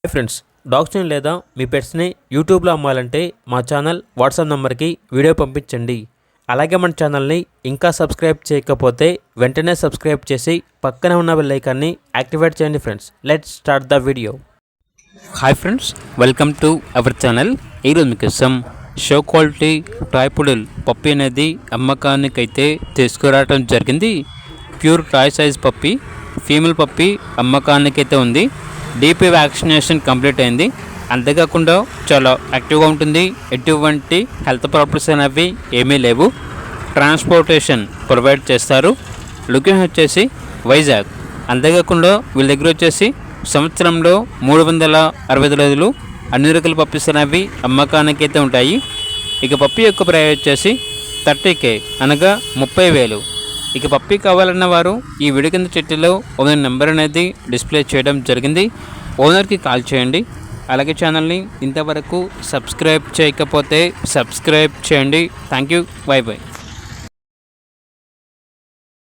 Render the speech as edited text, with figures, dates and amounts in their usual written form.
Hi friends, డాగ్స్ని లేదా మీ పెట్స్ని యూట్యూబ్లో అమ్మాలంటే మా ఛానల్ వాట్సాప్ నెంబర్కి వీడియో పంపించండి. అలాగే మన ఛానల్ని ఇంకా సబ్స్క్రైబ్ చేయకపోతే వెంటనే సబ్స్క్రైబ్ చేసి పక్కనే ఉన్న బెల్ ఐకాన్ని యాక్టివేట్ చేయండి. Friends, let's start the video. Hi friends, welcome to our channel. ఈరోజు మీకోసం షో క్వాలిటీ టాయ్ పుడల్ పప్పి అనేది అమ్మకానికైతే తీసుకురావడం జరిగింది. ప్యూర్ టాయ్ సైజ్ పప్పి, ఫీమేల్ పప్పి అమ్మకానికైతే ఉంది. డీపీ వ్యాక్సినేషన్ కంప్లీట్ అయింది. అంతేకాకుండా చాలా యాక్టివ్గా ఉంటుంది. ఎటువంటి హెల్త్ ప్రాబ్లమ్స్ అనేవి ఏమీ లేవు. ట్రాన్స్పోర్టేషన్ ప్రొవైడ్ చేస్తారు. లొకేషన్ వచ్చేసి వైజాగ్. అంతేకాకుండా వీళ్ళ దగ్గర వచ్చేసి సంవత్సరంలో 365 రోజులు అన్ని రకాల పప్పీస్ అనేవి అమ్మకానికి అయితే ఉంటాయి. ఇక పప్పి యొక్క ప్రైస్ వచ్చేసి 30K, అనగా 30,000. ఇక పప్పి కావాలన్న వారు ఈ వీడియో కింద చిట్టిలో ఓనర్ నెంబర్ అనేది డిస్ప్లే చేయడం జరిగింది. ఓనర్కి కాల్ చేయండి. అలాగే ఛానల్ని ఇంతవరకు సబ్స్క్రైబ్ చేయకపోతే సబ్స్క్రైబ్ చేయండి. Thank you. By by.